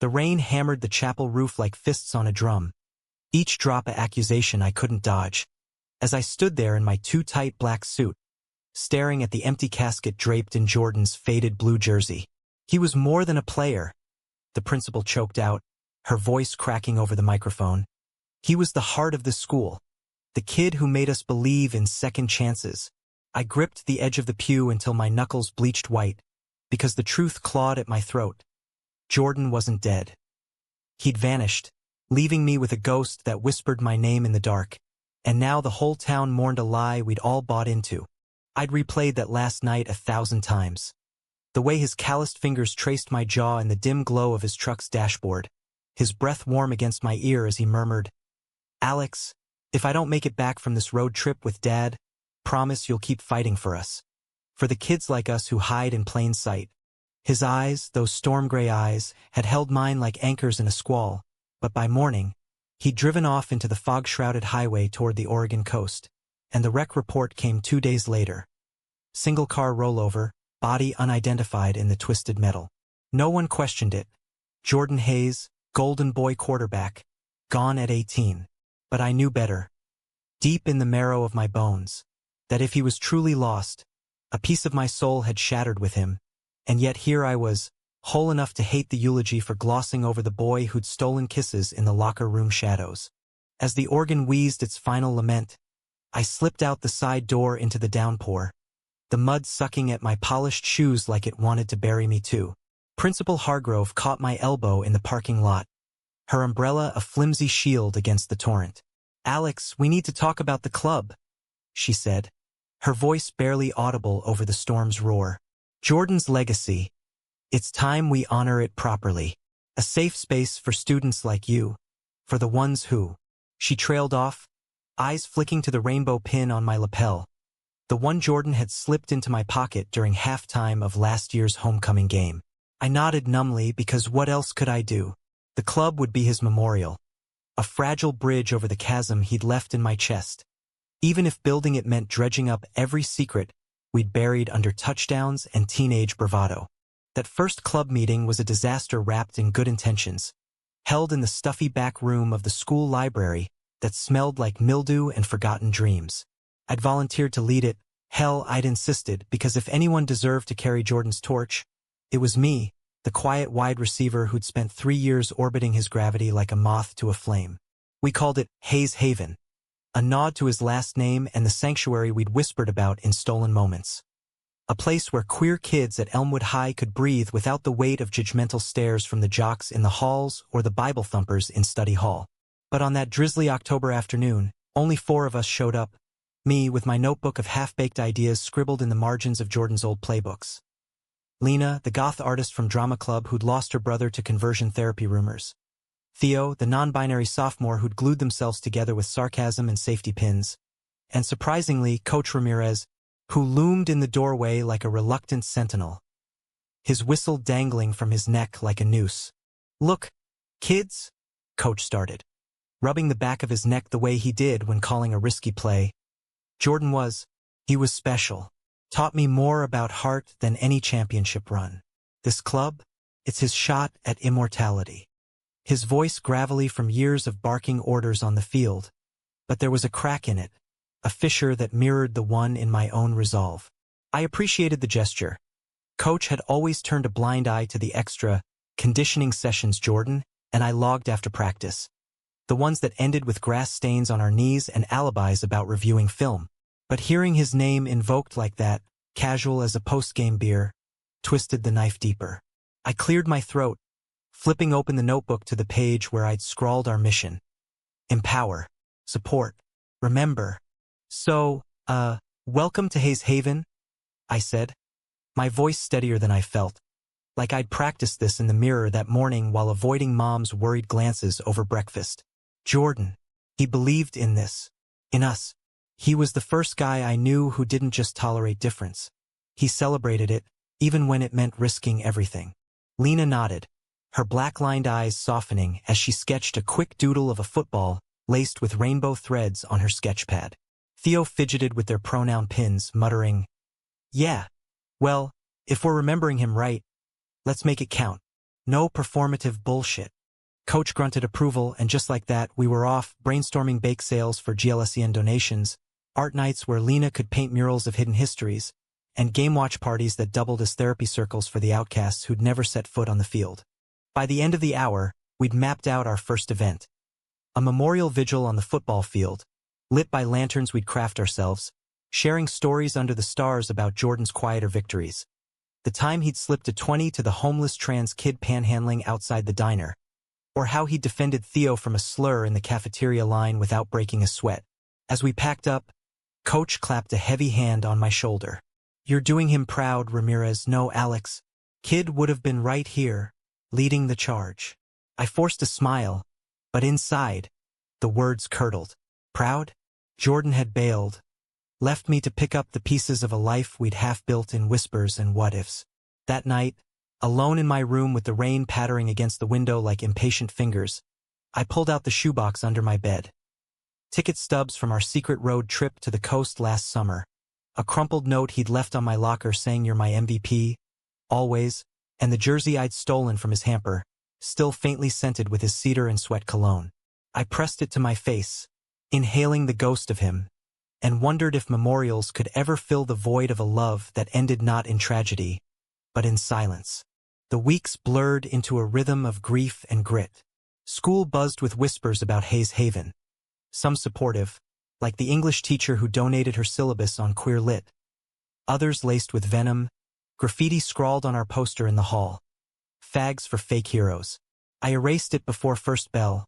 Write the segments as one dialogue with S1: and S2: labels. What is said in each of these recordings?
S1: The rain hammered the chapel roof like fists on a drum, each drop a accusation I couldn't dodge. As I stood there in my too-tight black suit, staring at the empty casket draped in Jordan's faded blue jersey. He was more than a player, the principal choked out, her voice cracking over the microphone. He was the heart of the school, the kid who made us believe in second chances. I gripped the edge of the pew until my knuckles bleached white, because the truth clawed at my throat. Jordan wasn't dead. He'd vanished, leaving me with a ghost that whispered my name in the dark. And now the whole town mourned a lie we'd all bought into. I'd replayed that last night 1,000 times. The way his calloused fingers traced my jaw in the dim glow of his truck's dashboard, his breath warm against my ear as he murmured, "Alex, if I don't make it back from this road trip with Dad, promise you'll keep fighting for us. For the kids like us who hide in plain sight." His eyes, those storm-gray eyes, had held mine like anchors in a squall, but by morning, he'd driven off into the fog-shrouded highway toward the Oregon coast, and the wreck report came 2 days later. Single-car rollover, body unidentified in the twisted metal. No one questioned it. Jordan Hayes, Golden Boy quarterback, gone at 18. But I knew better, deep in the marrow of my bones, that if he was truly lost, a piece of my soul had shattered with him, and yet here I was, whole enough to hate the eulogy for glossing over the boy who'd stolen kisses in the locker room shadows. As the organ wheezed its final lament, I slipped out the side door into the downpour, the mud sucking at my polished shoes like it wanted to bury me too. Principal Hargrove caught my elbow in the parking lot, her umbrella a flimsy shield against the torrent. "Alex, we need to talk about the club," she said, her voice barely audible over the storm's roar. "Jordan's legacy. It's time we honor it properly. A safe space for students like you, for the ones who..." She trailed off, eyes flicking to the rainbow pin on my lapel, the one Jordan had slipped into my pocket during halftime of last year's homecoming game. I nodded numbly because what else could I do? The club would be his memorial, a fragile bridge over the chasm he'd left in my chest, even if building it meant dredging up every secret we'd buried under touchdowns and teenage bravado. That first club meeting was a disaster wrapped in good intentions, held in the stuffy back room of the school library that smelled like mildew and forgotten dreams. I'd volunteered to lead it. Hell, I'd insisted, because if anyone deserved to carry Jordan's torch, it was me, the quiet wide receiver who'd spent 3 years orbiting his gravity like a moth to a flame. We called it Hayes Haven, a nod to his last name and the sanctuary we'd whispered about in stolen moments. A place where queer kids at Elmwood High could breathe without the weight of judgmental stares from the jocks in the halls or the Bible thumpers in study hall. But on that drizzly October afternoon, only 4 of us showed up, me with my notebook of half-baked ideas scribbled in the margins of Jordan's old playbooks. Lena, the goth artist from drama club who'd lost her brother to conversion therapy rumors. Theo, the non-binary sophomore who'd glued themselves together with sarcasm and safety pins. And surprisingly, Coach Ramirez, who loomed in the doorway like a reluctant sentinel, his whistle dangling from his neck like a noose. "Look, kids," Coach started, rubbing the back of his neck the way he did when calling a risky play. He was special. Taught me more about heart than any championship run. This club, it's his shot at immortality. His voice gravelly from years of barking orders on the field, but there was a crack in it, a fissure that mirrored the one in my own resolve. I appreciated the gesture. Coach had always turned a blind eye to the extra conditioning sessions Jordan and I logged after practice, the ones that ended with grass stains on our knees and alibis about reviewing film. But hearing his name invoked like that, casual as a post-game beer, twisted the knife deeper. I cleared my throat, flipping open the notebook to the page where I'd scrawled our mission. Empower, support, remember. "So, welcome to Hayes Haven," I said, my voice steadier than I felt, like I'd practiced this in the mirror that morning while avoiding Mom's worried glances over breakfast. Jordan, he believed in this, in us. He was the first guy I knew who didn't just tolerate difference. He celebrated it, even when it meant risking everything. Lena nodded, her black-lined eyes softening as she sketched a quick doodle of a football laced with rainbow threads on her sketchpad. Theo fidgeted with their pronoun pins, muttering, "Yeah, well, if we're remembering him right, let's make it count." No performative bullshit. Coach grunted approval, and just like that, we were off, brainstorming bake sales for GLSEN donations, art nights where Lena could paint murals of hidden histories, and game watch parties that doubled as therapy circles for the outcasts who'd never set foot on the field. By the end of the hour, we'd mapped out our first event. A memorial vigil on the football field, lit by lanterns we'd craft ourselves, sharing stories under the stars about Jordan's quieter victories. The time he'd slipped a 20 to the homeless trans kid panhandling outside the diner, or how he defended Theo from a slur in the cafeteria line without breaking a sweat. As we packed up, Coach clapped a heavy hand on my shoulder. "You're doing him proud, Ramirez. No, Alex. Kid would have been right here, leading the charge." I forced a smile, but inside, the words curdled. Proud? Jordan had bailed, left me to pick up the pieces of a life we'd half-built in whispers and what-ifs. That night, alone in my room with the rain pattering against the window like impatient fingers, I pulled out the shoebox under my bed. Ticket stubs from our secret road trip to the coast last summer. A crumpled note he'd left on my locker saying "You're my MVP, always," and the jersey I'd stolen from his hamper, still faintly scented with his cedar and sweat cologne. I pressed it to my face, inhaling the ghost of him, and wondered if memorials could ever fill the void of a love that ended not in tragedy, but in silence. The weeks blurred into a rhythm of grief and grit. School buzzed with whispers about Hayes Haven. Some supportive, like the English teacher who donated her syllabus on queer lit. Others laced with venom, graffiti scrawled on our poster in the hall. "Fags for fake heroes." I erased it before first bell,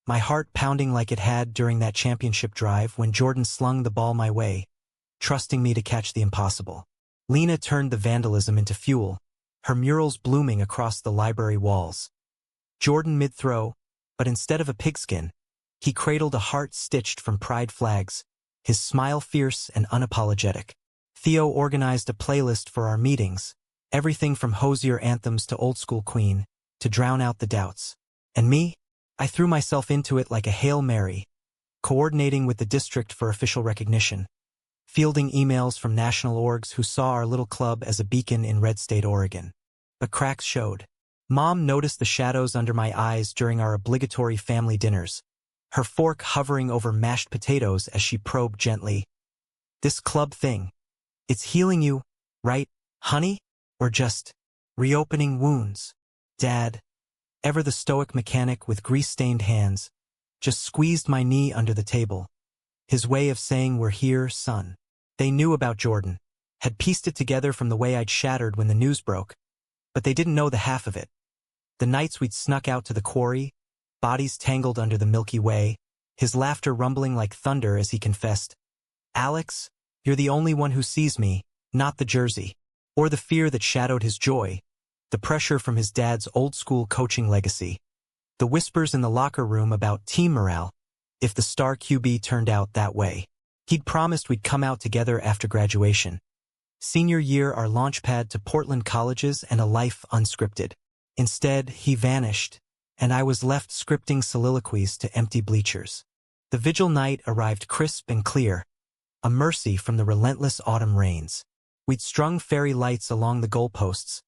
S1: my heart pounding like it had during that championship drive when Jordan slung the ball my way, trusting me to catch the impossible. Lena turned the vandalism into fuel, her murals blooming across the library walls. Jordan mid-throw, but instead of a pigskin, he cradled a heart stitched from pride flags, his smile fierce and unapologetic. Theo organized a playlist for our meetings, everything from Hosier anthems to Old School Queen, to drown out the doubts. And me? I threw myself into it like a Hail Mary, coordinating with the district for official recognition, fielding emails from national orgs who saw our little club as a beacon in red state Oregon. But cracks showed. Mom noticed the shadows under my eyes during our obligatory family dinners, her fork hovering over mashed potatoes as she probed gently. "This club thing, it's healing you, right, honey? Or just reopening wounds?" Dad, ever the stoic mechanic with grease-stained hands, just squeezed my knee under the table. His way of saying, "We're here, son." They knew about Jordan, had pieced it together from the way I'd shattered when the news broke, but they didn't know the half of it. The nights we'd snuck out to the quarry, bodies tangled under the Milky Way, his laughter rumbling like thunder as he confessed, "Alex, you're the only one who sees me, not the jersey." Or the fear that shadowed his joy, the pressure from his dad's old-school coaching legacy, the whispers in the locker room about team morale, if the star QB turned out that way. He'd promised we'd come out together after graduation. Senior year, our launchpad to Portland colleges and a life unscripted. Instead, he vanished, and I was left scripting soliloquies to empty bleachers. The vigil night arrived crisp and clear, a mercy from the relentless autumn rains. We'd strung fairy lights along the goalposts,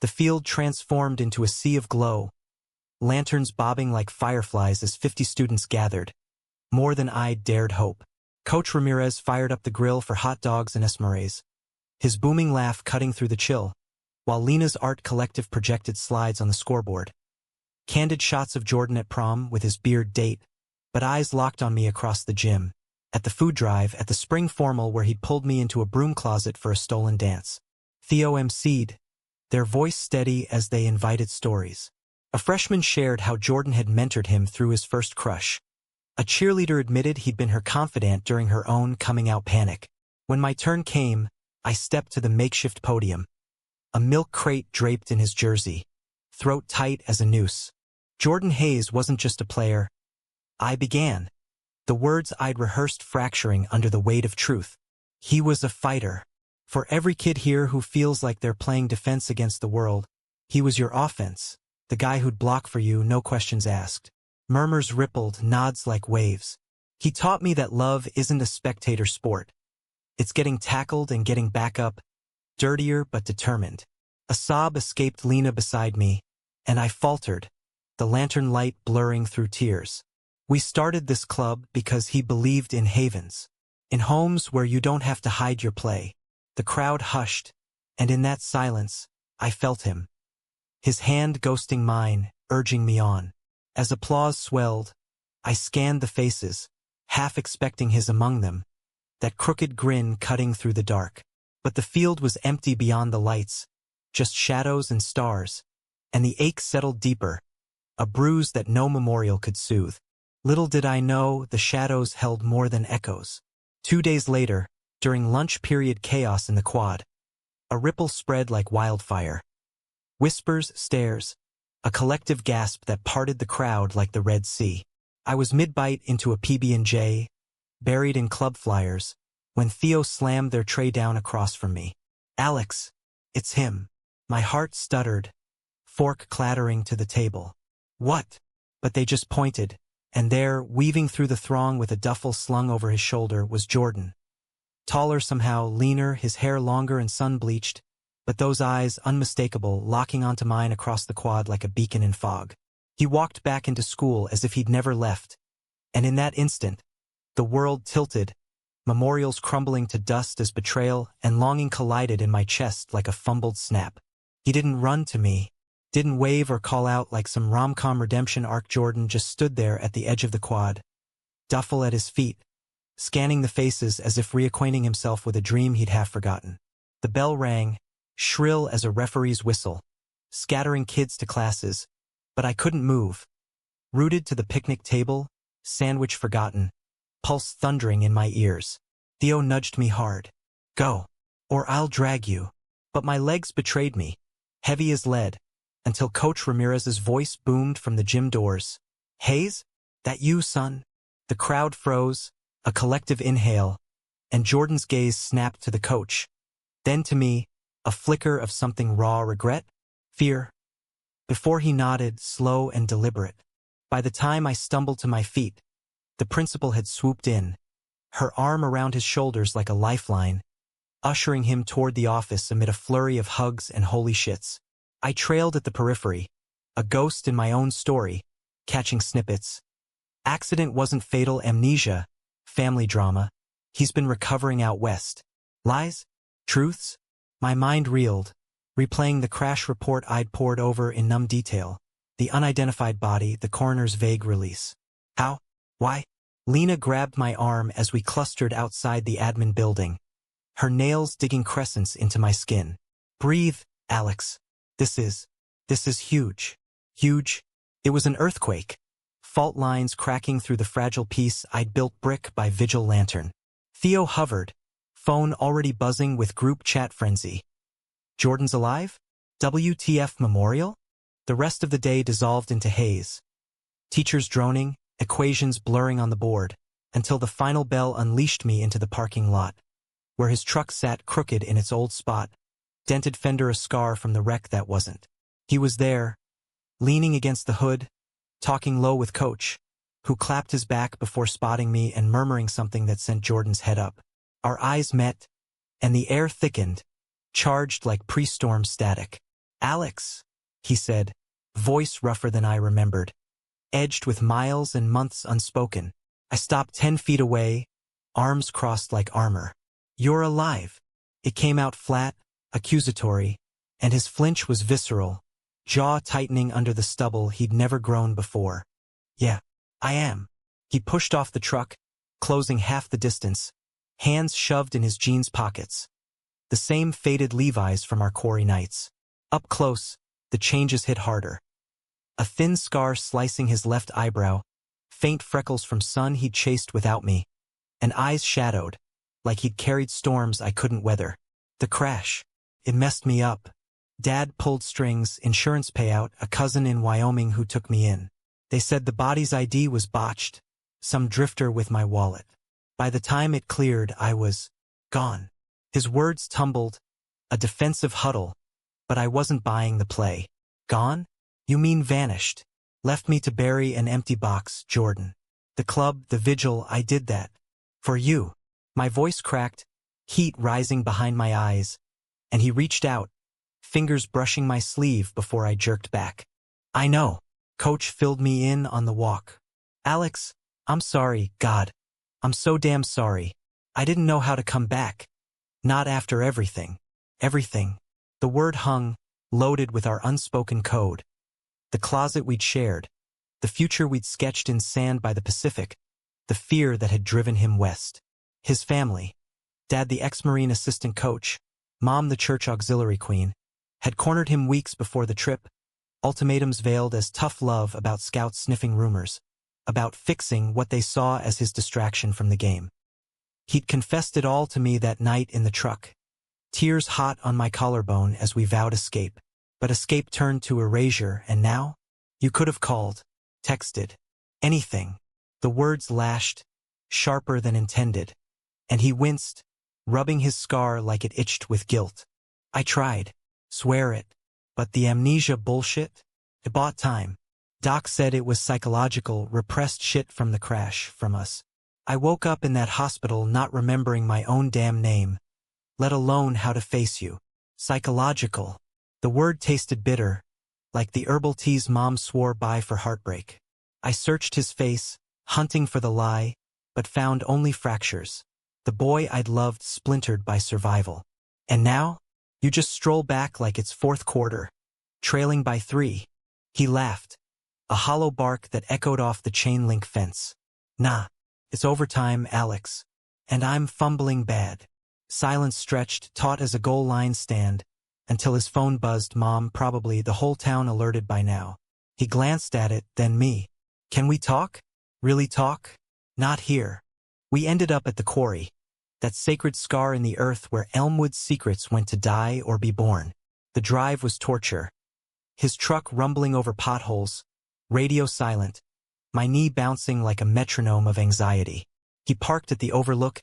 S1: the field transformed into a sea of glow, lanterns bobbing like fireflies as 50 students gathered, more than I dared hope. Coach Ramirez fired up the grill for hot dogs and esmeraldas, his booming laugh cutting through the chill, while Lena's art collective projected slides on the scoreboard. Candid shots of Jordan at prom with his beard date, but eyes locked on me across the gym, at the food drive, at the spring formal where he'd pulled me into a broom closet for a stolen dance. Theo emceed, their voice steady as they invited stories. A freshman shared how Jordan had mentored him through his first crush. A cheerleader admitted he'd been her confidant during her own coming-out panic. When my turn came, I stepped to the makeshift podium. A milk crate draped in his jersey, throat tight as a noose. Jordan Hayes wasn't just a player. I began, the words I'd rehearsed fracturing under the weight of truth. He was a fighter. For every kid here who feels like they're playing defense against the world, he was your offense, the guy who'd block for you, no questions asked. Murmurs rippled, nods like waves. He taught me that love isn't a spectator sport. It's getting tackled and getting back up, dirtier but determined. A sob escaped Lena beside me, and I faltered, the lantern light blurring through tears. We started this club because he believed in havens, in homes where you don't have to hide your play. The crowd hushed, and in that silence, I felt him. His hand ghosting mine, urging me on. As applause swelled, I scanned the faces, half expecting his among them, that crooked grin cutting through the dark. But the field was empty beyond the lights, just shadows and stars, and the ache settled deeper, a bruise that no memorial could soothe. Little did I know the shadows held more than echoes. 2 days later, during lunch period chaos in the quad, a ripple spread like wildfire. Whispers, stares, a collective gasp that parted the crowd like the Red Sea. I was mid-bite into a PB&J, buried in club flyers, when Theo slammed their tray down across from me. "Alex, it's him." My heart stuttered, fork clattering to the table. "What?" But they just pointed, and there, weaving through the throng with a duffel slung over his shoulder, was Jordan. Taller somehow, leaner, his hair longer and sun-bleached, but those eyes unmistakable, locking onto mine across the quad like a beacon in fog. He walked back into school as if he'd never left, and in that instant, the world tilted, memorials crumbling to dust as betrayal and longing collided in my chest like a fumbled snap. He didn't run to me, didn't wave or call out like some rom-com redemption arc. Jordan just stood there at the edge of the quad, duffel at his feet, scanning the faces as if reacquainting himself with a dream he'd half forgotten. The bell rang, shrill as a referee's whistle, scattering kids to classes, but I couldn't move. Rooted to the picnic table, sandwich forgotten, pulse thundering in my ears. Theo nudged me hard. "Go, or I'll drag you." But my legs betrayed me, heavy as lead, until Coach Ramirez's voice boomed from the gym doors. "Hayes? That you, son?" The crowd froze, a collective inhale, and Jordan's gaze snapped to the coach. Then to me, a flicker of something raw: regret? Fear? Before he nodded, slow and deliberate. By the time I stumbled to my feet, the principal had swooped in, her arm around his shoulders like a lifeline, ushering him toward the office amid a flurry of hugs and holy shits. I trailed at the periphery, a ghost in my own story, catching snippets. Accident wasn't fatal: amnesia, family drama. He's been recovering out west. Lies? Truths? My mind reeled, replaying the crash report I'd pored over in numb detail. The unidentified body, the coroner's vague release. How? Why? Lena grabbed my arm as we clustered outside the admin building, her nails digging crescents into my skin. "Breathe, Alex. This is huge. Huge." It was an earthquake, fault lines cracking through the fragile piece I'd built brick by vigil lantern. Theo hovered, phone already buzzing with group chat frenzy. "Jordan's alive? WTF memorial?" The rest of the day dissolved into haze. Teachers droning, equations blurring on the board, until the final bell unleashed me into the parking lot, where his truck sat crooked in its old spot, dented fender a scar from the wreck that wasn't. He was there, leaning against the hood, talking low with Coach, who clapped his back before spotting me and murmuring something that sent Jordan's head up. Our eyes met, and the air thickened, charged like pre-storm static. "Alex," he said, voice rougher than I remembered, edged with miles and months unspoken. I stopped 10 feet away, arms crossed like armor. "You're alive." It came out flat, accusatory, and his flinch was visceral, jaw tightening under the stubble he'd never grown before. "Yeah, I am." He pushed off the truck, closing half the distance, hands shoved in his jeans pockets. The same faded Levi's from our quarry nights. Up close, the changes hit harder. A thin scar slicing his left eyebrow, faint freckles from sun he'd chased without me, and eyes shadowed, like he'd carried storms I couldn't weather. The crash. It messed me up. Dad pulled strings, insurance payout, a cousin in Wyoming who took me in. They said the body's ID was botched, some drifter with my wallet. By the time it cleared, I was gone. His words tumbled, a defensive huddle, but I wasn't buying the play. "Gone? You mean vanished. Left me to bury an empty box, Jordan. The club, the vigil, I did that. For you." My voice cracked, heat rising behind my eyes, and he reached out, fingers brushing my sleeve before I jerked back. I know. Coach filled me in on the walk. Alex, I'm sorry, God. I'm so damn sorry. I didn't know how to come back. Not after everything. Everything. The word hung, loaded with our unspoken code. The closet we'd shared. The future we'd sketched in sand by the Pacific. The fear that had driven him west. His family. Dad the ex-Marine assistant coach. Mom the church auxiliary queen. Had cornered him weeks before the trip. Ultimatums veiled as tough love about scouts sniffing rumors. About fixing what they saw as his distraction from the game. He'd confessed it all to me that night in the truck. Tears hot on my collarbone as we vowed escape. But escape turned to erasure, and now? You could have called, texted, anything. The words lashed, sharper than intended. And he winced, rubbing his scar like it itched with guilt. I tried, swear it. But the amnesia bullshit? It bought time. Doc said it was psychological, repressed shit from the crash, from us. I woke up in that hospital not remembering my own damn name, let alone how to face you. Psychological. The word tasted bitter, like the herbal teas Mom swore by for heartbreak. I searched his face, hunting for the lie, but found only fractures. The boy I'd loved splintered by survival. And now? You just stroll back like it's fourth quarter, trailing by 3. He laughed, a hollow bark that echoed off the chain-link fence. Nah, it's overtime, Alex. And I'm fumbling bad. Silence stretched, taut as a goal line stand, until his phone buzzed. Mom, probably the whole town alerted by now. He glanced at it, then me. Can we talk? Really talk? Not here. We ended up at the quarry. That sacred scar in the earth where Elmwood's secrets went to die or be born. The drive was torture. His truck rumbling over potholes, radio silent, my knee bouncing like a metronome of anxiety. He parked at the overlook,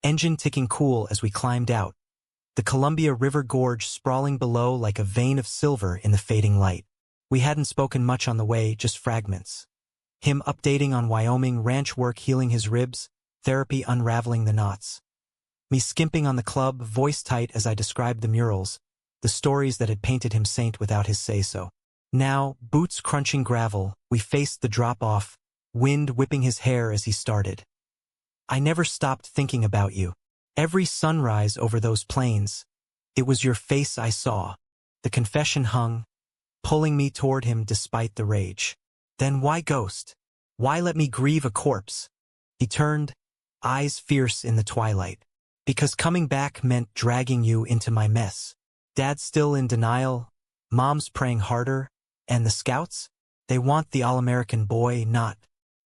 S1: engine ticking cool as we climbed out. The Columbia River gorge sprawling below like a vein of silver in the fading light. We hadn't spoken much on the way, just fragments. Him updating on Wyoming ranch work healing his ribs, therapy unraveling the knots. Me skimping on the club, voice tight as I described the murals, the stories that had painted him saint without his say-so. Now, boots crunching gravel, we faced the drop-off, wind whipping his hair as he started. I never stopped thinking about you. Every sunrise over those plains, it was your face I saw. The confession hung, pulling me toward him despite the rage. Then why ghost? Why let me grieve a corpse? He turned, eyes fierce in the twilight. Because coming back meant dragging you into my mess. Dad's still in denial, Mom's praying harder, and the scouts? They want the all-American boy, not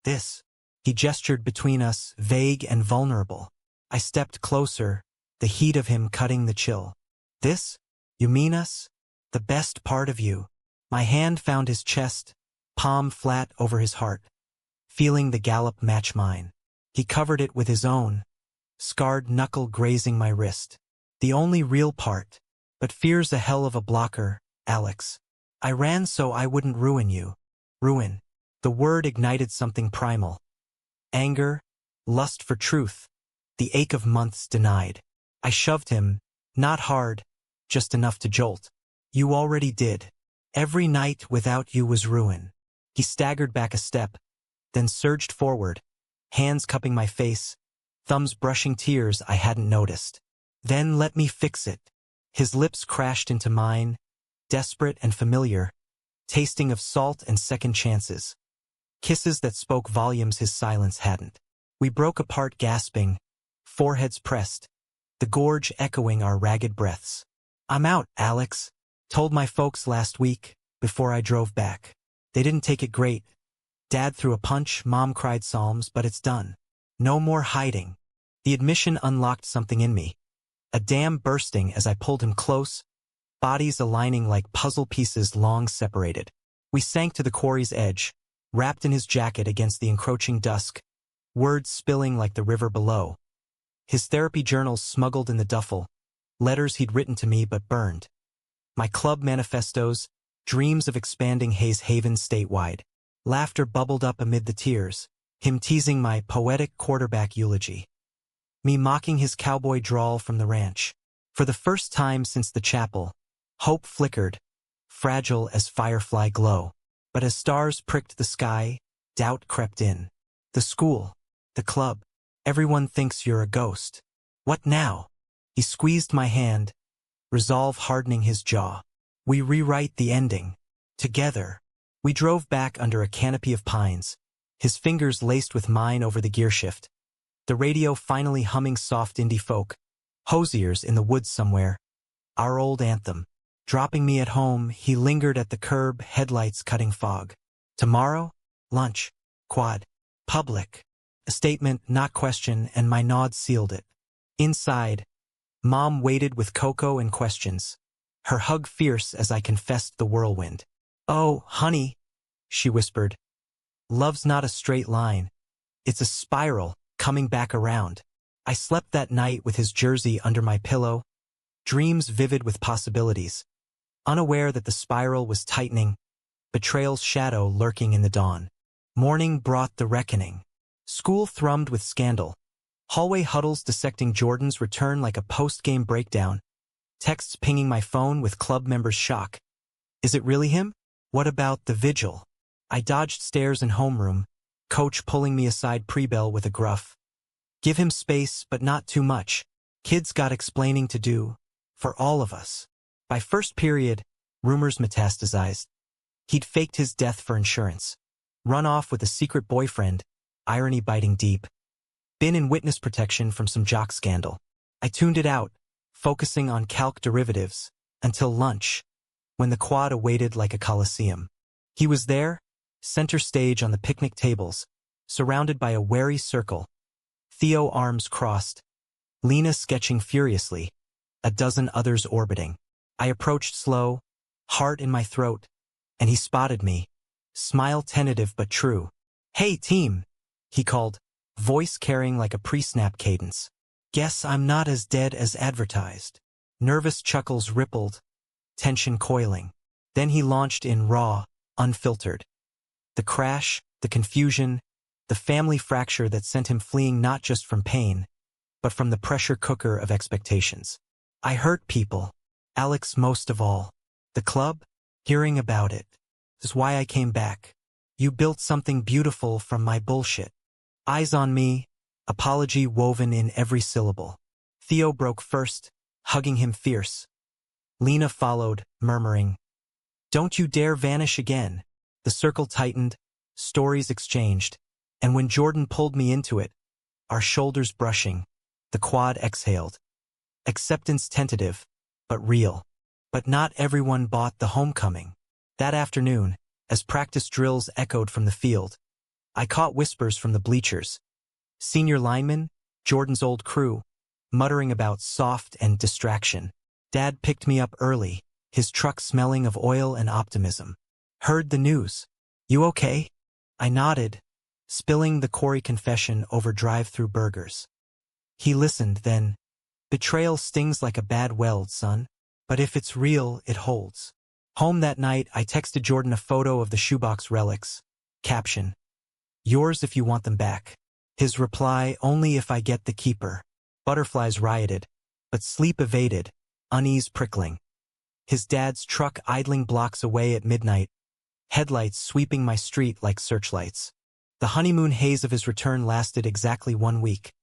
S1: this. He gestured between us, vague and vulnerable. I stepped closer, the heat of him cutting the chill. This? You mean us? The best part of you. My hand found his chest, palm flat over his heart, feeling the gallop match mine. He covered it with his own, scarred knuckle grazing my wrist. The only real part, but fear's a hell of a blocker, Alex. I ran so I wouldn't ruin you. Ruin. The word ignited something primal. Anger, lust for truth, the ache of months denied. I shoved him, not hard, just enough to jolt. You already did. Every night without you was ruin. He staggered back a step, then surged forward, hands cupping my face, thumbs brushing tears I hadn't noticed. Then let me fix it. His lips crashed into mine, desperate and familiar, tasting of salt and second chances. Kisses that spoke volumes his silence hadn't. We broke apart gasping, foreheads pressed, the gorge echoing our ragged breaths. I'm out, Alex. Told my folks last week, before I drove back. They didn't take it great. Dad threw a punch, Mom cried psalms, but it's done. No more hiding. The admission unlocked something in me. A dam bursting as I pulled him close, bodies aligning like puzzle pieces long separated. We sank to the quarry's edge, wrapped in his jacket against the encroaching dusk, words spilling like the river below. His therapy journals smuggled in the duffel, letters he'd written to me but burned. My club manifestos, dreams of expanding Hayes Haven statewide. Laughter bubbled up amid the tears, him teasing my poetic quarterback eulogy. Me mocking his cowboy drawl from the ranch. For the first time since the chapel, hope flickered, fragile as firefly glow. But as stars pricked the sky, doubt crept in. The school, the club, everyone thinks you're a ghost. What now? He squeezed my hand, resolve hardening his jaw. We rewrite the ending. Together. We drove back under a canopy of pines, his fingers laced with mine over the gearshift. The radio finally humming soft indie folk. Hosiers in the woods somewhere. Our old anthem. Dropping me at home, he lingered at the curb, headlights cutting fog. Tomorrow? Lunch. Quad. Public. A statement, not question, and my nod sealed it. Inside, Mom waited with cocoa and questions. Her hug fierce as I confessed the whirlwind. Oh, honey, she whispered. Love's not a straight line. It's a spiral, coming back around. I slept that night with his jersey under my pillow, dreams vivid with possibilities, unaware that the spiral was tightening, betrayal's shadow lurking in the dawn. Morning brought the reckoning. School thrummed with scandal. Hallway huddles dissecting Jordan's return like a post-game breakdown. Texts pinging my phone with club members' shock. Is it really him? What about the vigil? I dodged stairs and homeroom, coach pulling me aside pre-bell with a gruff. Give him space, but not too much. Kids got explaining to do. For all of us. By first period, rumors metastasized. He'd faked his death for insurance. Run off with a secret boyfriend, irony biting deep. Been in witness protection from some jock scandal. I tuned it out, focusing on calc derivatives, until lunch, when the quad awaited like a coliseum. He was there, center stage on the picnic tables, surrounded by a wary circle. Theo arms crossed, Lena sketching furiously, a dozen others orbiting. I approached slow, heart in my throat, and he spotted me, smile tentative but true. Hey team, he called, voice carrying like a pre-snap cadence. Guess I'm not as dead as advertised. Nervous chuckles rippled, tension coiling. Then he launched in raw, unfiltered. The crash, the confusion, the family fracture that sent him fleeing not just from pain, but from the pressure cooker of expectations. I hurt people, Alex most of all. The club? Hearing about it is why I came back. You built something beautiful from my bullshit. Eyes on me, apology woven in every syllable. Theo broke first, hugging him fierce. Lena followed, murmuring, Don't you dare vanish again. The circle tightened, stories exchanged, and when Jordan pulled me into it, our shoulders brushing, the quad exhaled. Acceptance tentative, but real. But not everyone bought the homecoming. That afternoon, as practice drills echoed from the field, I caught whispers from the bleachers. Senior linemen, Jordan's old crew, muttering about soft and distraction. Dad picked me up early, his truck smelling of oil and optimism. Heard the news. You okay? I nodded, spilling the Corey confession over drive-through burgers. He listened, then, betrayal stings like a bad weld, son. But if it's real, it holds. Home that night, I texted Jordan a photo of the shoebox relics. Caption, Yours if you want them back. His reply, only if I get the keeper. Butterflies rioted, but sleep evaded, unease prickling. His dad's truck idling blocks away at midnight, headlights sweeping my street like searchlights. The honeymoon haze of his return lasted exactly 1 week.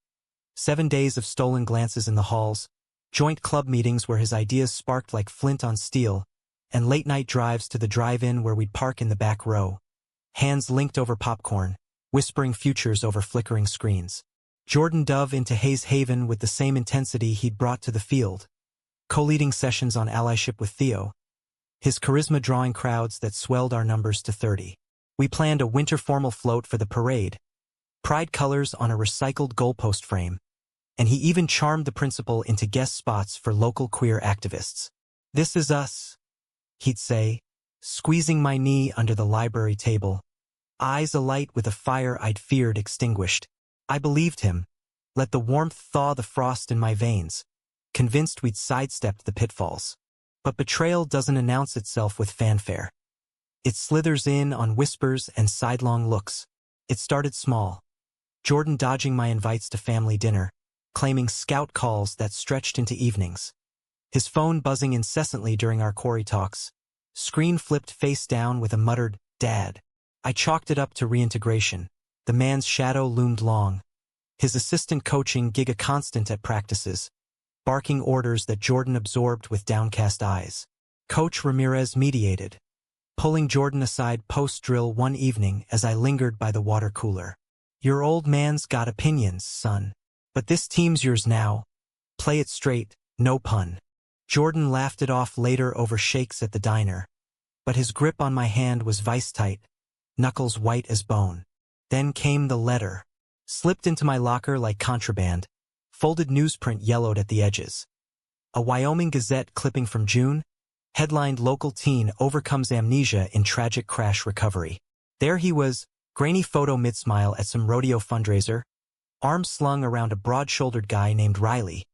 S1: 7 days of stolen glances in the halls, joint club meetings where his ideas sparked like flint on steel, and late-night drives to the drive-in where we'd park in the back row. Hands linked over popcorn, whispering futures over flickering screens. Jordan dove into Hayes Haven with the same intensity he'd brought to the field, co-leading sessions on allyship with Theo, his charisma drawing crowds that swelled our numbers to 30. We planned a winter formal float for the parade, pride colors on a recycled goalpost frame, and he even charmed the principal into guest spots for local queer activists. This is us, he'd say, squeezing my knee under the library table, eyes alight with a fire I'd feared extinguished. I believed him, let the warmth thaw the frost in my veins, convinced we'd sidestepped the pitfalls. But betrayal doesn't announce itself with fanfare. It slithers in on whispers and sidelong looks. It started small, Jordan dodging my invites to family dinner, claiming scout calls that stretched into evenings. His phone buzzing incessantly during our Corey talks, screen flipped face down with a muttered, Dad. I chalked it up to reintegration. The man's shadow loomed long. His assistant coaching gig a constant at practices, barking orders that Jordan absorbed with downcast eyes. Coach Ramirez mediated, pulling Jordan aside post-drill one evening as I lingered by the water cooler. Your old man's got opinions, son. But this team's yours now. Play it straight, no pun. Jordan laughed it off later over shakes at the diner. But his grip on my hand was vice-tight, knuckles white as bone. Then came the letter. Slipped into my locker like contraband. Folded newsprint yellowed at the edges. A Wyoming Gazette clipping from June, headlined Local Teen Overcomes Amnesia in Tragic Crash Recovery. There he was, grainy photo mid-smile at some rodeo fundraiser, arms slung around a broad-shouldered guy named Riley,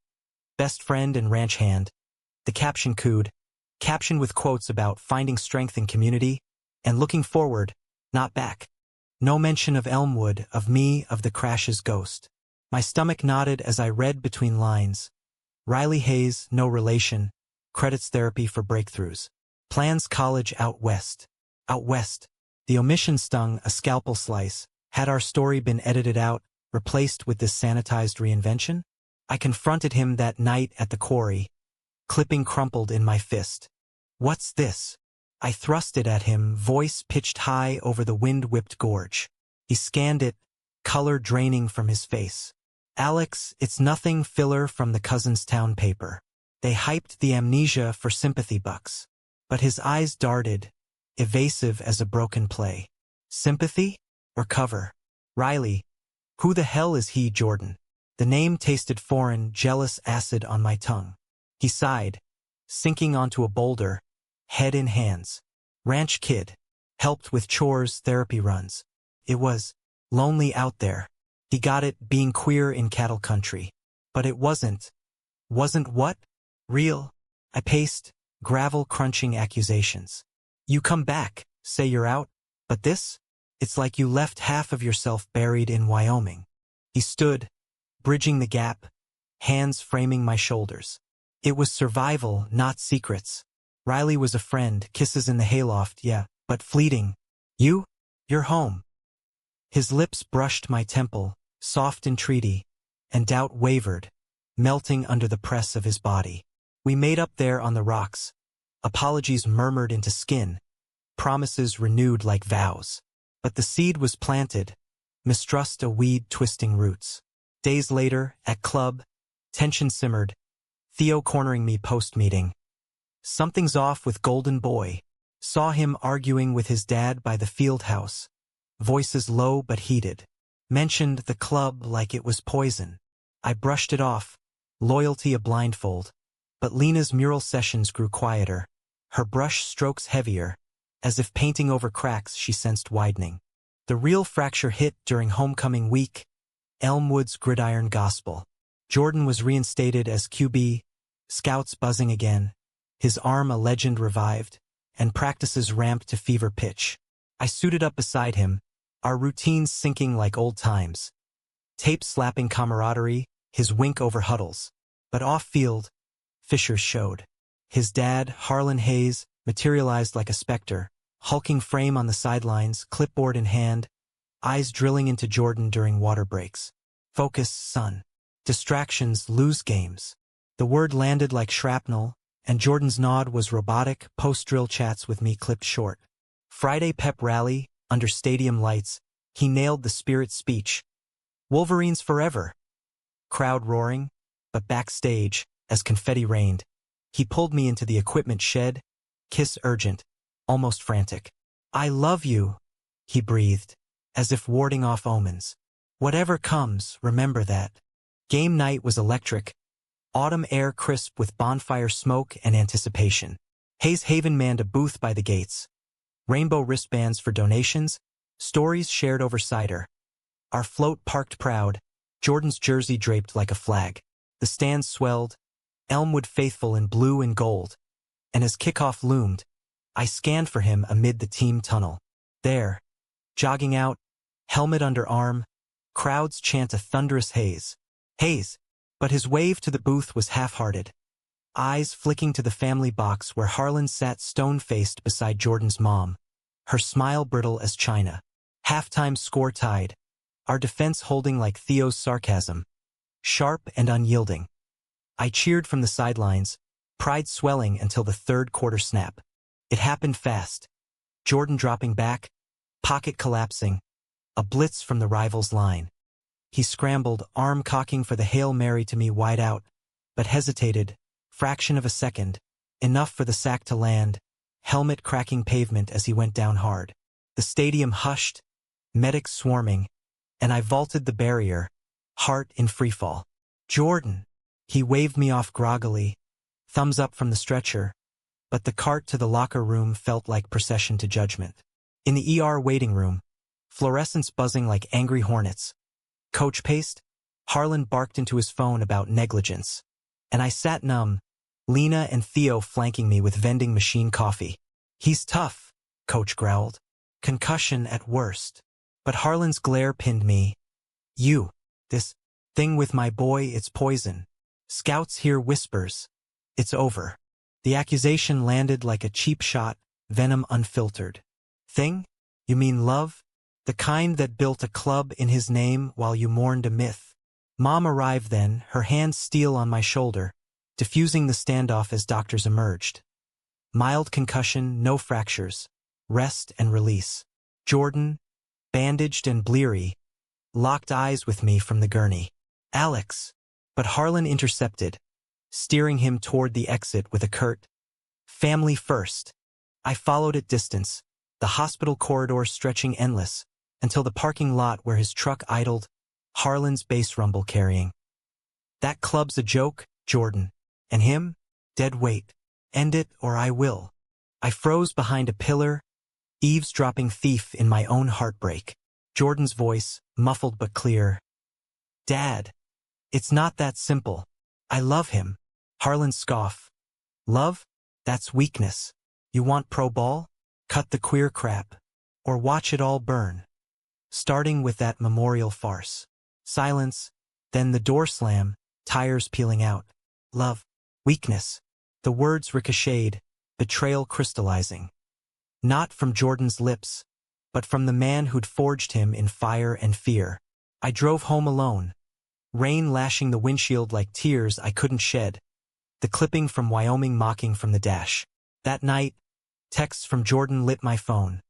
S1: best friend and ranch hand. The caption cooed, captioned with quotes about finding strength in community and looking forward, not back. No mention of Elmwood, of me, of the crash's ghost. My stomach nodded as I read between lines. Riley Hayes, no relation, credits therapy for breakthroughs. Plans college out west. Out west. The omission stung, a scalpel slice. Had our story been edited out, replaced with this sanitized reinvention? I confronted him that night at the quarry, clipping crumpled in my fist. What's this? I thrust it at him, voice pitched high over the wind-whipped gorge. He scanned it, color draining from his face. Alex, it's nothing, filler from the Cousins Town paper. They hyped the amnesia for sympathy bucks. But his eyes darted, evasive as a broken play. Sympathy? Or cover? Riley. Who the hell is he, Jordan? The name tasted foreign, jealous acid on my tongue. He sighed, sinking onto a boulder, head in hands. Ranch kid. Helped with chores, therapy runs. It was lonely out there. He got it, being queer in cattle country. But it wasn't. Wasn't what? Real. I paced, gravel crunching accusations. You come back, say you're out, but this? It's like you left half of yourself buried in Wyoming. He stood, bridging the gap, hands framing my shoulders. It was survival, not secrets. Riley was a friend, kisses in the hayloft, yeah, but fleeting. You're home. His lips brushed my temple, soft entreaty, and doubt wavered, melting under the press of his body. We made up there on the rocks. Apologies murmured into skin, promises renewed like vows. But the seed was planted, mistrust a weed twisting roots. Days later, at club, tension simmered, Theo cornering me post-meeting. Something's off with Golden Boy. Saw him arguing with his dad by the field house. Voices low but heated. Mentioned the club like it was poison. I brushed it off, loyalty a blindfold. But Lena's mural sessions grew quieter, her brush strokes heavier, as if painting over cracks she sensed widening. The real fracture hit during homecoming week, Elmwood's gridiron gospel. Jordan was reinstated as QB, scouts buzzing again, his arm a legend revived, and practices ramped to fever pitch. I suited up beside him, our routines syncing like old times. Tape slapping camaraderie, his wink over huddles. But off-field, fissures showed. His dad, Harlan Hayes, materialized like a specter, hulking frame on the sidelines, clipboard in hand, eyes drilling into Jordan during water breaks. Focus, son. Distractions, lose games. The word landed like shrapnel, and Jordan's nod was robotic, post-drill chats with me clipped short. Friday pep rally, under stadium lights, he nailed the spirit speech. Wolverines forever. Crowd roaring, but backstage, as confetti rained, he pulled me into the equipment shed, kiss urgent, almost frantic. I love you, he breathed, as if warding off omens. Whatever comes, remember that. Game night was electric, autumn air crisp with bonfire smoke and anticipation. Hayes Haven manned a booth by the gates. Rainbow wristbands for donations, stories shared over cider. Our float parked proud, Jordan's jersey draped like a flag. The stands swelled, Elmwood faithful in blue and gold. And as kickoff loomed, I scanned for him amid the team tunnel. There, jogging out, helmet under arm, crowds chant a thunderous Hayes. Hayes, but his wave to the booth was half-hearted. Eyes flicking to the family box where Harlan sat stone-faced beside Jordan's mom, her smile brittle as china. Halftime score tied, our defense holding like Theo's sarcasm, sharp and unyielding. I cheered from the sidelines, pride swelling until the third quarter snap. It happened fast. Jordan dropping back, pocket collapsing, a blitz from the rival's line. He scrambled, arm cocking for the Hail Mary to me wide out, but hesitated, fraction of a second, enough for the sack to land, helmet cracking pavement as he went down hard. The stadium hushed, medics swarming, and I vaulted the barrier, heart in freefall. Jordan! He waved me off groggily, thumbs up from the stretcher, but the cart to the locker room felt like procession to judgment. In the ER waiting room, fluorescents buzzing like angry hornets. Coach paced, Harlan barked into his phone about negligence, and I sat numb, Lena and Theo flanking me with vending machine coffee. He's tough, Coach growled. Concussion at worst. But Harlan's glare pinned me. You, this thing with my boy, it's poison. Scouts hear whispers. It's over. The accusation landed like a cheap shot, venom unfiltered. Thing? You mean love? The kind that built a club in his name while you mourned a myth. Mom arrived then, her hands steel on my shoulder, diffusing the standoff as doctors emerged. Mild concussion, no fractures. Rest and release. Jordan, bandaged and bleary, locked eyes with me from the gurney. Alex! But Harlan intercepted, steering him toward the exit with a curt, family first. I followed at distance, the hospital corridor stretching endless, until the parking lot where his truck idled, Harlan's bass rumble carrying. That club's a joke, Jordan. And him? Dead weight. End it or I will. I froze behind a pillar, eavesdropping thief in my own heartbreak. Jordan's voice, muffled but clear. Dad. It's not that simple. I love him. Harlan's scoff. Love? That's weakness. You want pro ball? Cut the queer crap. Or watch it all burn. Starting with that memorial farce. Silence, then the door slam, tires peeling out. Love. Weakness. The words ricocheted, betrayal crystallizing. Not from Jordan's lips, but from the man who'd forged him in fire and fear. I drove home alone. Rain lashing the windshield like tears I couldn't shed. The clipping from Wyoming mocking from the dash. That night, texts from Jordan lit my phone.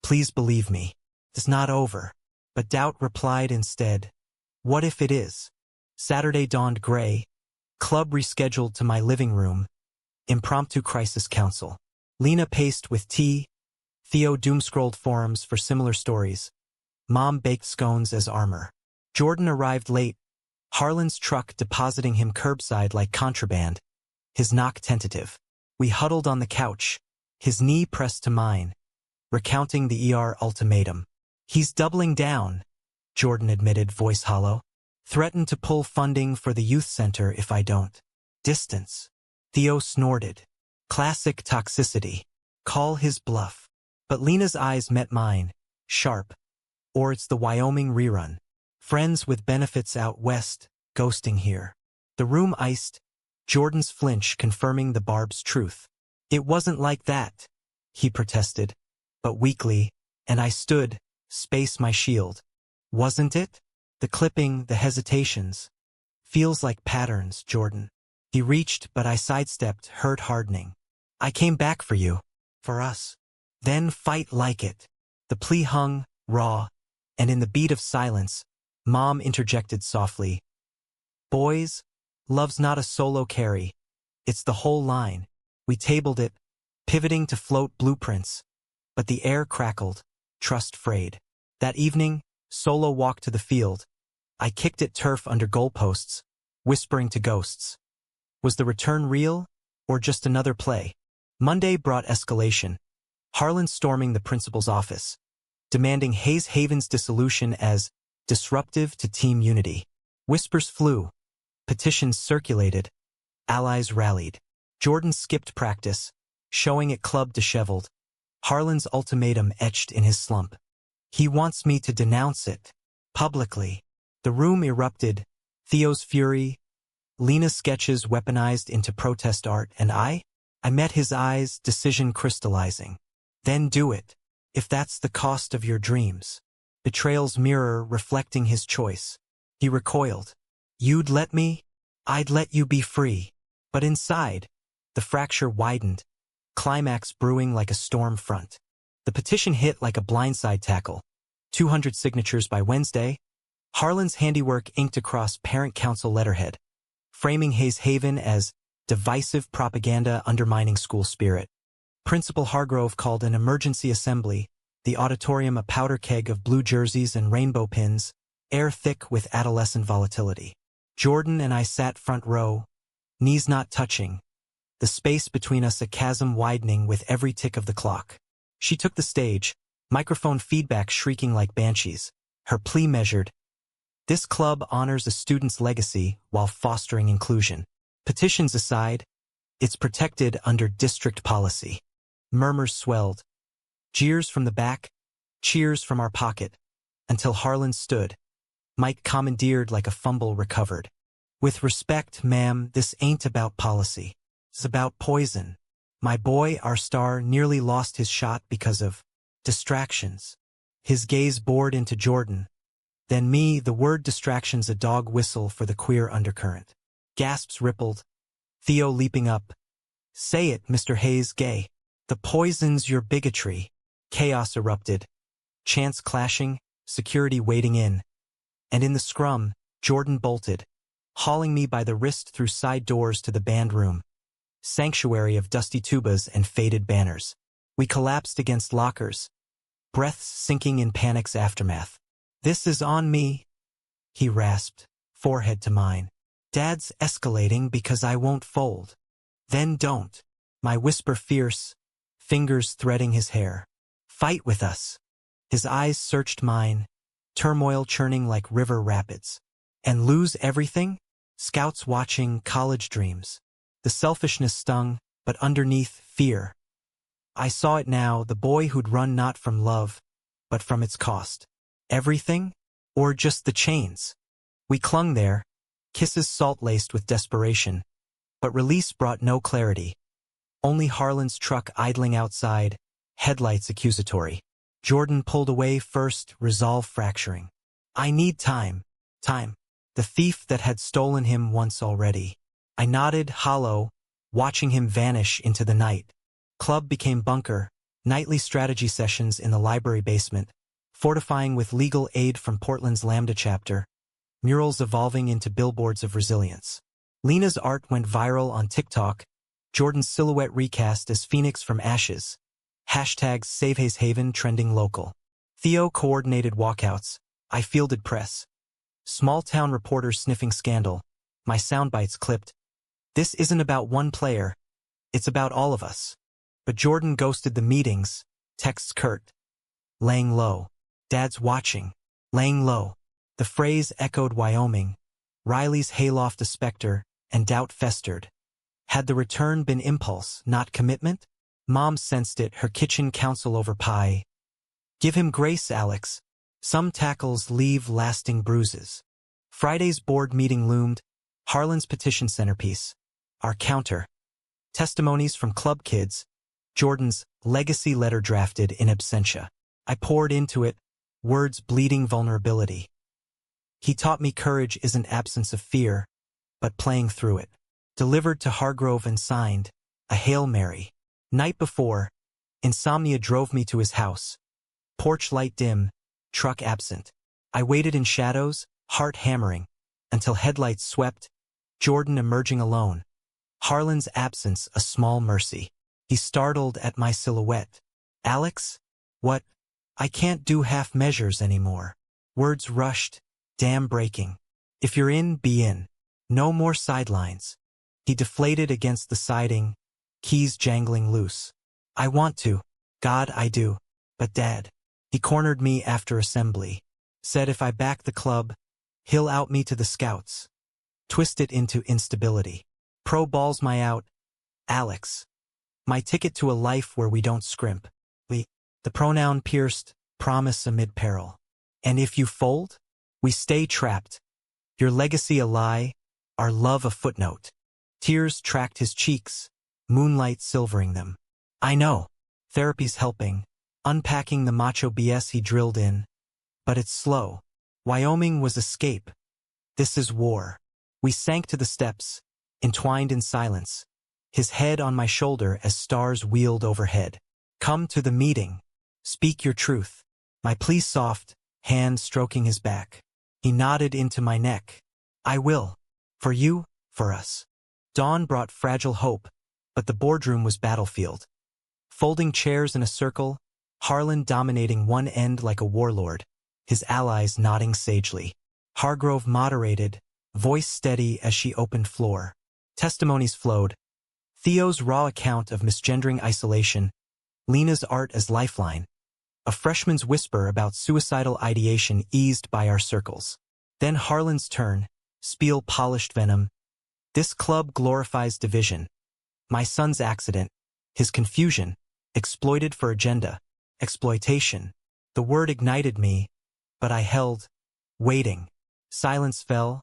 S1: Please believe me. It's not over. But doubt replied instead. What if it is? Saturday dawned gray. Club rescheduled to my living room. Impromptu crisis council. Lena paced with tea. Theo doom-scrolled forums for similar stories. Mom baked scones as armor. Jordan arrived late. Harlan's truck depositing him curbside like contraband. His knock tentative. We huddled on the couch, his knee pressed to mine, recounting the ER ultimatum. He's doubling down, Jordan admitted, voice hollow. Threatened to pull funding for the youth center if I don't. Distance. Theo snorted. Classic toxicity. Call his bluff. But Lena's eyes met mine, sharp. Or it's the Wyoming rerun. Friends with benefits out west, ghosting here. The room iced, Jordan's flinch confirming the barb's truth. It wasn't like that, he protested, but weakly, and I stood, space my shield. Wasn't it? The clipping, the hesitations. Feels like patterns, Jordan. He reached, but I sidestepped, hurt hardening. I came back for you. For us. Then fight like it. The plea hung, raw, and in the beat of silence, Mom interjected softly. Boys, love's not a solo carry. It's the whole line. We tabled it, pivoting to float blueprints. But the air crackled, trust frayed. That evening, Solo walked to the field. I kicked at turf under goalposts, whispering to ghosts. Was the return real, or just another play? Monday brought escalation. Harlan storming the principal's office, demanding Hayes Haven's dissolution as disruptive to team unity. Whispers flew. Petitions circulated. Allies rallied. Jordan skipped practice, showing at club disheveled. Harlan's ultimatum etched in his slump. He wants me to denounce it. Publicly. The room erupted. Theo's fury. Lena's sketches weaponized into protest art, and I met his eyes, decision crystallizing. Then do it. if that's the cost of your dreams. Betrayal's mirror reflecting his choice. He recoiled. You'd let me? I'd let you be free. But inside, the fracture widened, climax brewing like a storm front. The petition hit like a blindside tackle. 200 signatures by Wednesday. Harlan's handiwork inked across parent council letterhead, framing Hayes Haven as divisive propaganda undermining school spirit. Principal Hargrove called an emergency assembly, the auditorium a powder keg of blue jerseys and rainbow pins, air thick with adolescent volatility. Jordan and I sat front row, knees not touching, the space between us a chasm widening with every tick of the clock. She took the stage, microphone feedback shrieking like banshees, her plea measured. This club honors a student's legacy while fostering inclusion. Petitions aside, it's protected under district policy. Murmurs swelled. Jeers from the back, cheers from our pocket, until Harlan stood. Mike commandeered like a fumble recovered. With respect, ma'am, this ain't about policy. It's about poison. My boy, our star, nearly lost his shot because of distractions. His gaze bored into Jordan. Then me, the word distraction's a dog whistle for the queer undercurrent. Gasps rippled. Theo leaping up. Say it, Mr. Hayes, gay. The poison's your bigotry. Chaos erupted. Chants clashing, security wading in. And in the scrum, Jordan bolted, hauling me by the wrist through side doors to the band room. Sanctuary of dusty tubas and faded banners. We collapsed against lockers, breaths sinking in panic's aftermath. This is on me, he rasped, forehead to mine. Dad's escalating because I won't fold. Then don't. My whisper fierce, fingers threading his hair. Fight with us. His eyes searched mine, turmoil churning like river rapids. And lose everything? Scouts watching, college dreams. The selfishness stung, but underneath, fear. I saw it now, the boy who'd run not from love, but from its cost. Everything? Or just the chains? We clung there, kisses salt-laced with desperation. But release brought no clarity. Only Harlan's truck idling outside, headlights accusatory. Jordan pulled away first, resolve fracturing. I need time. Time. The thief that had stolen him once already. I nodded, hollow, watching him vanish into the night. Club became bunker, nightly strategy sessions in the library basement, fortifying with legal aid from Portland's Lambda chapter, murals evolving into billboards of resilience. Lena's art went viral on TikTok, Jordan's silhouette recast as Phoenix from Ashes. Hashtags Save Hayes Haven trending local. Theo coordinated walkouts. I fielded press. Small-town reporters sniffing scandal. My soundbites clipped. This isn't about one player. It's about all of us. But Jordan ghosted the meetings. Texts curt. Laying low. Dad's watching. Laying low. The phrase echoed Wyoming. Riley's hayloft a specter, and doubt festered. Had the return been impulse, not commitment? Mom sensed it, her kitchen counsel over pie. Give him grace, Alex. Some tackles leave lasting bruises. Friday's board meeting loomed. Harlan's petition centerpiece. Our counter. Testimonies from club kids. Jordan's legacy letter drafted in absentia. I poured into it, words bleeding vulnerability. He taught me courage isn't absence of fear, but playing through it. Delivered to Hargrove and signed, a Hail Mary. Night before, insomnia drove me to his house. Porch light dim, truck absent. I waited in shadows, heart hammering, until headlights swept, Jordan emerging alone. Harlan's absence a small mercy. He startled at my silhouette. Alex? What? I can't do half measures anymore. Words rushed, dam breaking. If you're in, be in. No more sidelines. He deflated against the siding, keys jangling loose. I want to. God, I do. But Dad. He cornered me after assembly. Said if I back the club, he'll out me to the scouts. Twist it into instability. Pro balls my out. Alex. My ticket to a life where we don't scrimp. The pronoun pierced, promise amid peril. And if you fold, we stay trapped. Your legacy a lie, our love a footnote. Tears tracked his cheeks, moonlight silvering them. I know. Therapy's helping. unpacking the macho BS he drilled in. But it's slow. Wyoming was escape. This is war. We sank to the steps, entwined in silence, his head on my shoulder as stars wheeled overhead. Come to the meeting. Speak your truth. My plea soft, hand stroking his back. He nodded into my neck. I will. For you, for us. Dawn brought fragile hope, but the boardroom was battlefield. Folding chairs in a circle, Harlan dominating one end like a warlord, his allies nodding sagely. Hargrove moderated, voice steady as she opened floor. Testimonies flowed. Theo's raw account of misgendering isolation, Lena's art as lifeline. A freshman's whisper about suicidal ideation eased by our circles. Then Harlan's turn, spiel polished venom. This club glorifies division. My son's accident, his confusion, exploited for agenda, exploitation. The word ignited me, but I held, waiting. Silence fell,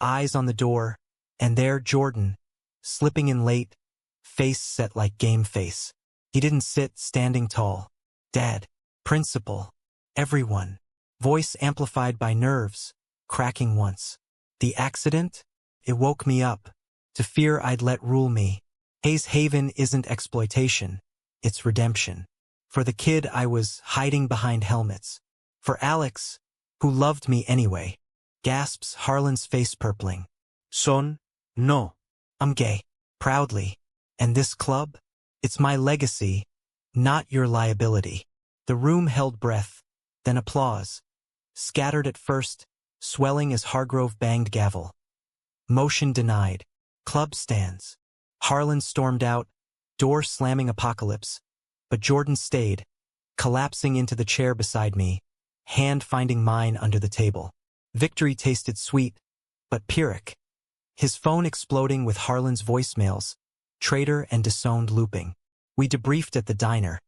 S1: eyes on the door, and there Jordan, slipping in late, face set like game face. He didn't sit standing tall. Dad, principal, everyone. Voice amplified by nerves, cracking once. The accident? It woke me up, to fear I'd let rule me. Hayes Haven isn't exploitation, it's redemption. For the kid I was hiding behind helmets. For Alex, who loved me anyway. Gasps Harlan's face purpling. Son, no. I'm gay. Proudly. And this club? It's my legacy, not your liability. The room held breath, then applause. Scattered at first, swelling as Hargrove banged gavel. Motion denied. Club stands. Harlan stormed out, door slamming apocalypse. But Jordan stayed, collapsing into the chair beside me, hand finding mine under the table. Victory tasted sweet, but Pyrrhic. His phone exploding with Harlan's voicemails, traitor and disowned looping. We debriefed at the diner,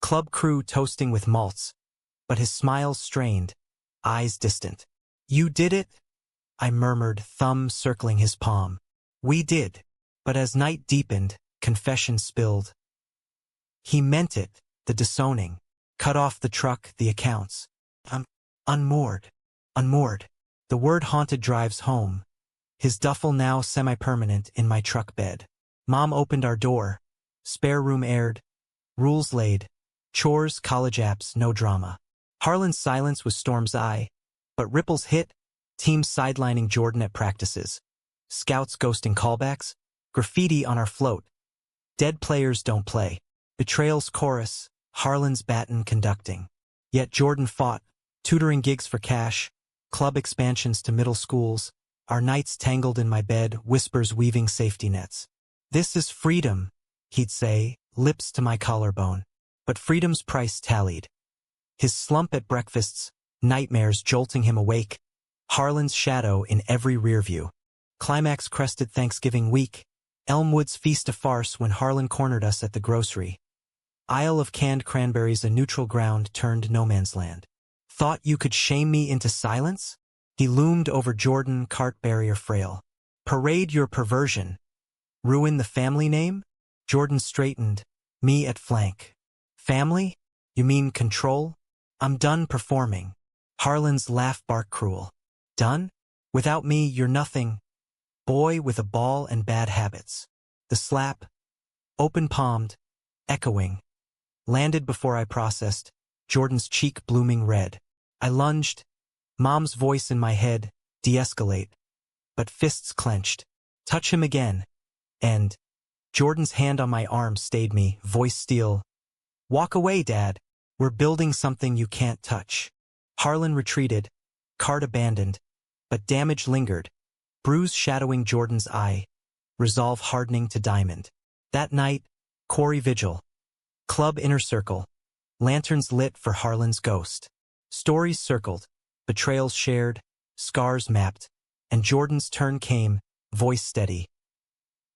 S1: club crew toasting with malts, but his smiles strained, eyes distant. You did it? I murmured, thumb circling his palm. We did. But as night deepened, confession spilled. He meant it, the disowning. Cut off the truck, the accounts. Unmoored. Unmoored. The word haunted drives home. His duffel now semi-permanent in my truck bed. Mom opened our door. Spare room aired. Rules laid. Chores, college apps, no drama. Harlan's silence was storm's eye. But ripples hit. Teams sidelining Jordan at practices. Scouts ghosting callbacks. Graffiti on our float. Dead players don't play. Betrayal's chorus. Harlan's baton conducting. Yet Jordan fought. Tutoring gigs for cash. Club expansions to middle schools. Our nights tangled in my bed, whispers weaving safety nets. This is freedom, he'd say, lips to my collarbone. But freedom's price tallied. His slump at breakfasts, nightmares jolting him awake. Harlan's shadow in every rear view. Climax crested Thanksgiving week. Elmwood's feast a farce when Harlan cornered us at the grocery. Aisle of canned cranberries a neutral ground turned no man's land. Thought you could shame me into silence? He loomed over Jordan, cart barrier frail. Parade your perversion. Ruin the family name? Jordan straightened, me at flank. Family? You mean control? I'm done performing. Harlan's laugh bark cruel. Done? Without me, you're nothing. Boy with a ball and bad habits. The slap, open-palmed, echoing, landed before I processed, Jordan's cheek blooming red. I lunged, Mom's voice in my head, de-escalate, but fists clenched. Touch him again. And Jordan's hand on my arm stayed me, voice steel. Walk away, Dad. We're building something you can't touch. Harlan retreated, cart abandoned, but damage lingered, bruise shadowing Jordan's eye, resolve hardening to diamond. That night, Corey vigil. Club inner circle. Lanterns lit for Harlan's ghost. Stories circled, betrayals shared, scars mapped, and Jordan's turn came, voice steady.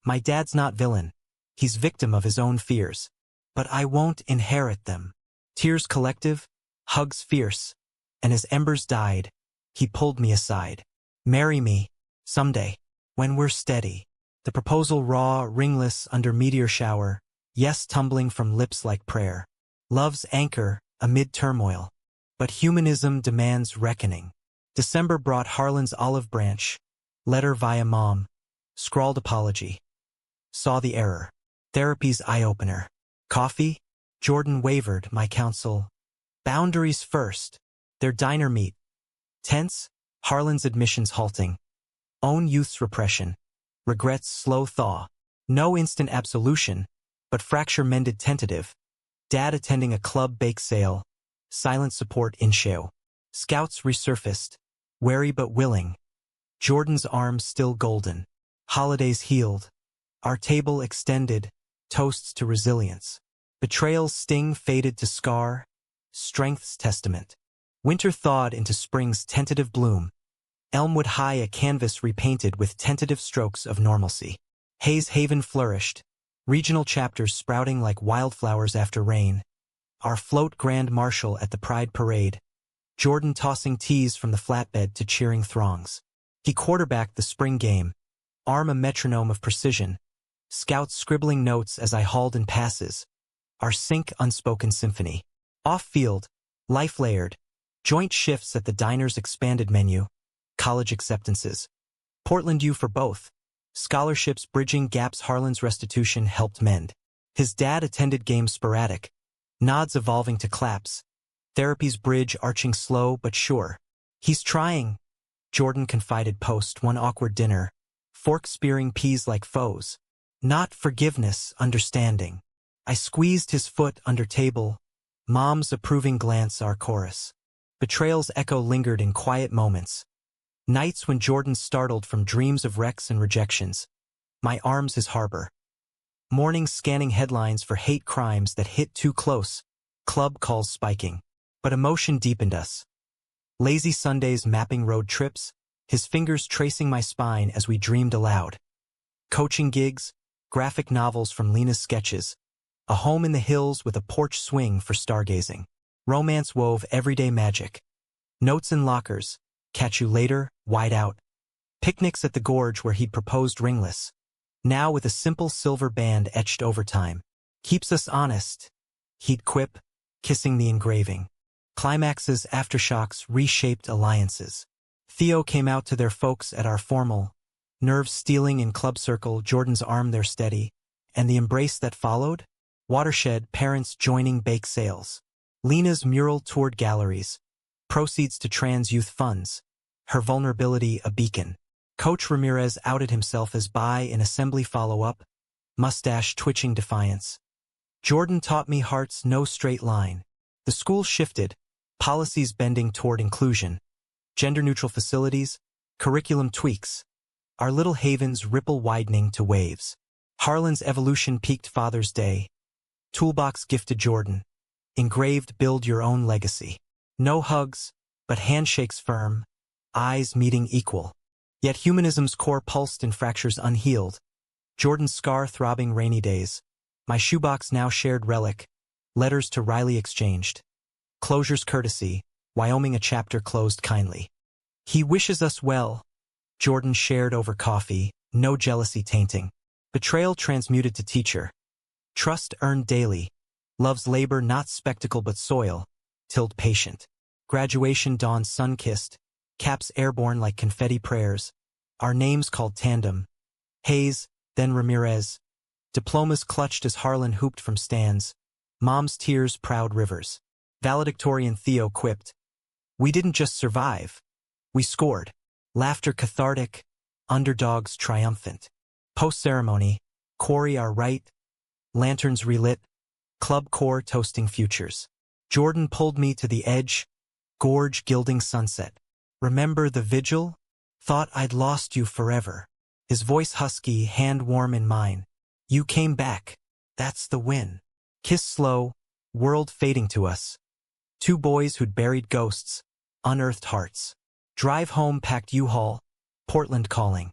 S1: My dad's not villain. He's victim of his own fears. But I won't inherit them. Tears collective, hugs fierce, and as embers died, he pulled me aside. Marry me, someday, when we're steady. The proposal raw, ringless under meteor shower, yes tumbling from lips like prayer. Love's anchor, amid turmoil. But humanism demands reckoning. December brought Harlan's olive branch, letter via mom, scrawled apology. Saw the error. Therapy's eye-opener. Coffee? Jordan wavered, my counsel. Boundaries first. Their diner meet. Tense? Harlan's admissions halting. Own youth's repression. Regrets slow thaw. No instant absolution, but fracture mended tentative. Dad attending a club bake sale. Silent support in show. Scouts resurfaced. Wary but willing. Jordan's arms still golden. Holidays healed. Our table extended. Toasts to resilience. Betrayal's sting faded to scar. Strength's testament. Winter thawed into spring's tentative bloom. Elmwood High a canvas repainted with tentative strokes of normalcy. Hayes Haven flourished. Regional chapters sprouting like wildflowers after rain. Our float grand marshal at the Pride Parade. Jordan tossing teas from the flatbed to cheering throngs. He quarterbacked the spring game. Arm a metronome of precision. Scouts scribbling notes as I hauled in passes. Our sync unspoken symphony. Off-field, life layered. Joint shifts at the diner's expanded menu. College acceptances. Portland U for both. Scholarships bridging gaps Harlan's restitution helped mend. His dad attended games sporadic. Nods evolving to claps. Therapy's bridge arching slow but sure. He's trying. Jordan confided post one awkward dinner. Fork spearing peas like foes. Not forgiveness, understanding. I squeezed his foot under table. Mom's approving glance our chorus. Betrayal's echo lingered in quiet moments. Nights when Jordan startled from dreams of wrecks and rejections. My arms his harbor. Mornings scanning headlines for hate crimes that hit too close. Club calls spiking. But emotion deepened us. Lazy Sundays mapping road trips. His fingers tracing my spine as we dreamed aloud. Coaching gigs. Graphic novels from Lena's sketches. A home in the hills with a porch swing for stargazing. Romance wove everyday magic. Notes in lockers. Catch you later, wide out. Picnics at the gorge where he'd proposed ringless. Now with a simple silver band etched over time. Keeps us honest. He'd quip, kissing the engraving. Climaxes, aftershocks, reshaped alliances. Theo came out to their folks at our formal. Nerves stealing in club circle, Jordan's arm there steady. And the embrace that followed? Watershed, parents joining bake sales. Lena's mural toured galleries. Proceeds to trans youth funds. Her vulnerability a beacon. Coach Ramirez outed himself as bi in assembly follow-up. Mustache twitching defiance. Jordan taught me heart's no straight line. The school shifted. Policies bending toward inclusion. Gender-neutral facilities. Curriculum tweaks. Our little havens ripple widening to waves. Harlan's evolution peaked Father's Day. Toolbox gifted Jordan. Engraved build your own legacy. No hugs, but handshakes firm. Eyes meeting equal. Yet humanism's core pulsed in fractures unhealed. Jordan's scar throbbing rainy days. My shoebox now shared relic. Letters to Riley exchanged. Closure's courtesy. Wyoming a chapter closed kindly. He wishes us well. Jordan shared over coffee. No jealousy tainting. Betrayal transmuted to teacher. Trust earned daily. Love's labor not spectacle but soil. Tilled patient. Graduation dawn sun-kissed. Caps airborne like confetti prayers. Our names called tandem. Hayes, then Ramirez. Diplomas clutched as Harlan hooped from stands. Mom's tears proud rivers. Valedictorian Theo quipped. We didn't just survive. We scored. Laughter cathartic. Underdogs triumphant. Post-ceremony. Quarry our right. Lanterns relit. Club core toasting futures. Jordan pulled me to the edge. Gorge gilding sunset. Remember the vigil? Thought I'd lost you forever. His voice husky, hand warm in mine. You came back. That's the win. Kiss slow, world fading to us. Two boys who'd buried ghosts, unearthed hearts. Drive home packed U-Haul, Portland calling.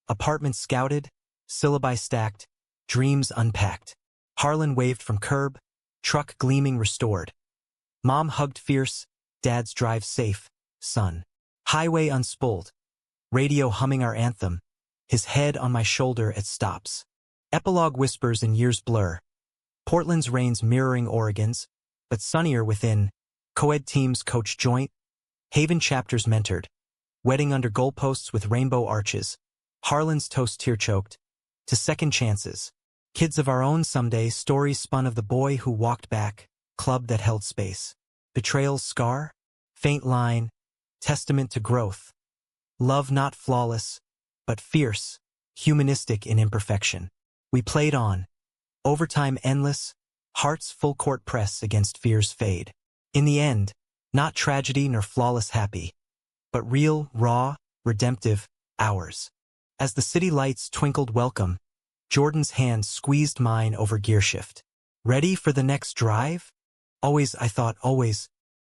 S1: Apartments scouted, syllabi stacked, dreams unpacked. Harlan waved from curb, truck gleaming restored. Mom hugged fierce, dad's drive safe, son. Highway unspooled. Radio humming our anthem, his head on my shoulder at stops. Epilogue whispers in years blur. Portland's rains mirroring Oregon's, but sunnier within. Co-ed teams coach joint, Haven chapters mentored, wedding under goalposts with rainbow arches, Harlan's toast tear-choked, to second chances. Kids of our own someday, stories spun of the boy who walked back, club that held space. Betrayal's scar, faint line, testament to growth. Love not flawless, but fierce, humanistic in imperfection. We played on. Overtime endless, hearts full court press against fear's fade. In the end, not tragedy nor flawless happy, but real, raw, redemptive, ours. As the city lights twinkled welcome, Jordan's hand squeezed mine over gearshift. Ready for the next drive? Always, I thought, always.